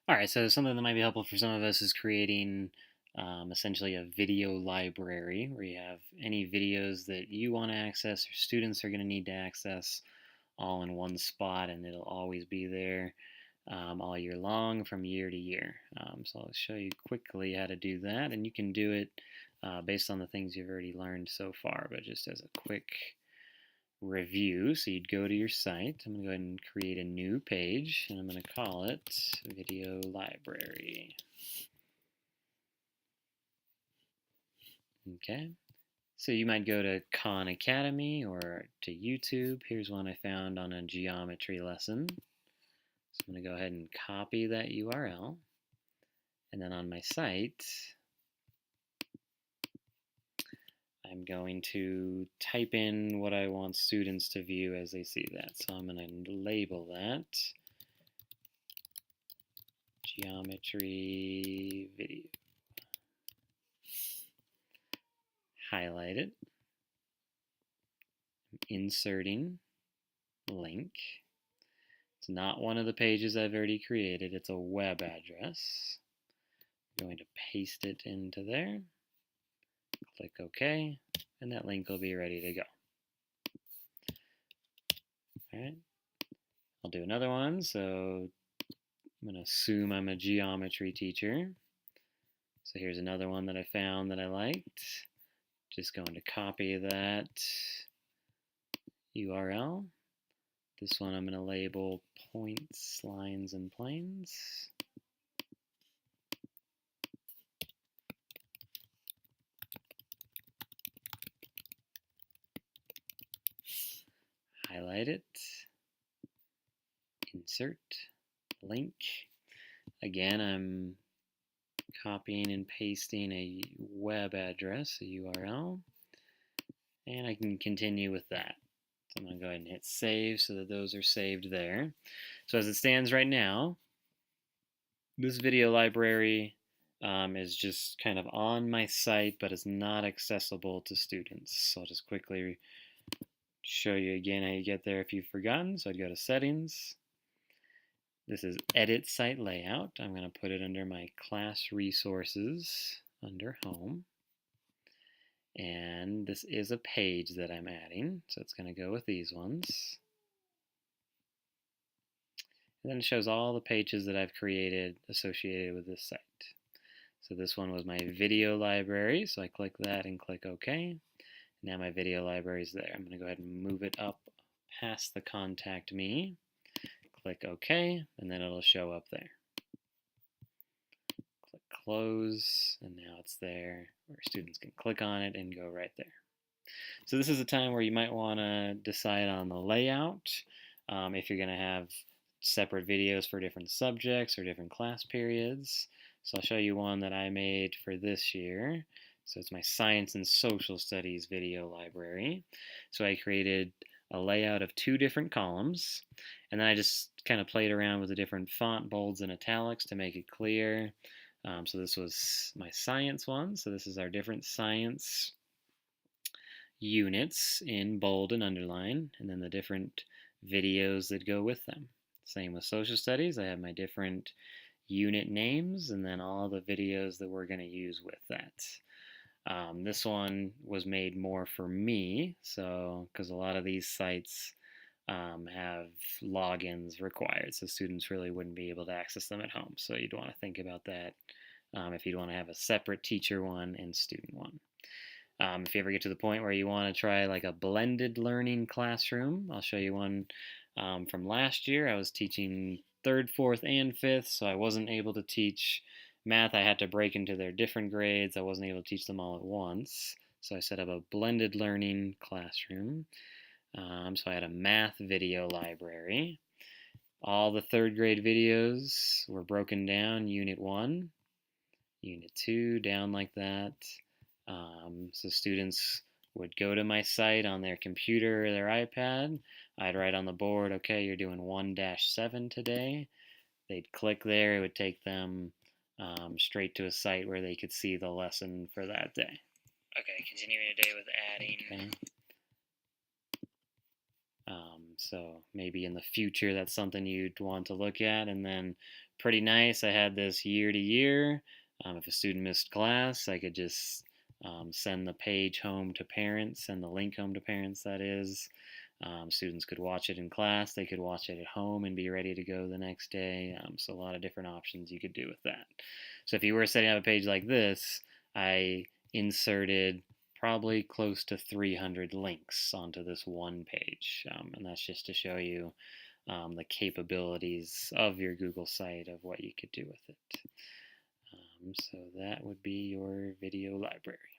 All right, so something that might be helpful for some of us is creating essentially a video library where you have any videos that you want to access or students are going to need to access all in one spot, and it'll always be there all year long from year to year. So I'll show you quickly how to do that, and you can do it based on the things you've already learned so far, but just as a quick review. So you'd go to your site. I'm going to go ahead and create a new page, and I'm going to call it Video Library. Okay. So you might go to Khan Academy or to YouTube. Here's one I found on a geometry lesson. So I'm going to go ahead and copy that URL. And then on my site, I'm going to type in what I want students to view as they see that. So I'm going to label that geometry video. Highlight it. Inserting link. It's not one of the pages I've already created. It's a web address. I'm going to paste it into there. Click OK, and that link will be ready to go. All right. I'll do another one. So I'm going to assume I'm a geometry teacher. So here's another one that I found that I liked. Just going to copy that URL. This one I'm going to label points, lines, and planes. Highlight it. Insert link. Again, I'm copying and pasting a web address, a URL, and I can continue with that. So I'm going to go ahead and hit save so that those are saved there. So as it stands right now, this video library is just kind of on my site, but it's not accessible to students. So I'll just quickly show you again how you get there if you've forgotten. So I'd go to settings. This is edit site layout. I'm going to put it under my class resources under home. And this is a page that I'm adding, so it's going to go with these ones. And then it shows all the pages that I've created associated with this site. So this one was my video library, so I click that and click OK. Now my video library is there. I'm going to go ahead and move it up past the Contact Me. Click OK, and then it'll show up there. Click Close, and now it's there where students can click on it and go right there. So this is a time where you might want to decide on the layout, if you're going to have separate videos for different subjects or different class periods. So I'll show you one that I made for this year. So it's my Science and Social Studies video library. So I created a layout of 2 different columns, and then I just kind of played around with the different font, bolds, and italics to make it clear. So this was my science one, so this is our different science units in bold and underline, and then the different videos that go with them. Same with social studies, I have my different unit names and then all the videos that we're going to use with that. This one was made more for me, so because a lot of these sites have logins required, so students really wouldn't be able to access them at home. So you'd want to think about that if you'd want to have a separate teacher one and student one. If you ever get to the point where you want to try like a blended learning classroom, I'll show you one from last year. I was teaching 3rd, 4th, and 5th, so I wasn't able to teach math. I had to break into their different grades. I wasn't able to teach them all at once. So I set up a blended learning classroom. So I had a math video library. All the 3rd grade videos were broken down, Unit 1, Unit 2, down like that. So students would go to my site on their computer or their iPad. I'd write on the board, okay, you're doing 1-7 today. They'd click there. It would take them straight to a site where they could see the lesson for that day. Okay, continuing today with adding. Okay. So maybe in the future that's something you'd want to look at. And then pretty nice. I had this year to year. If a student missed class, I could just send the page home to parents, send the link home to parents, that is. Students could watch it in class, they could watch it at home and be ready to go the next day. So, a lot of different options you could do with that. So, if you were setting up a page like this, I inserted probably close to 300 links onto this one page. And that's just to show you the capabilities of your Google site, of what you could do with it. So that would be your video library.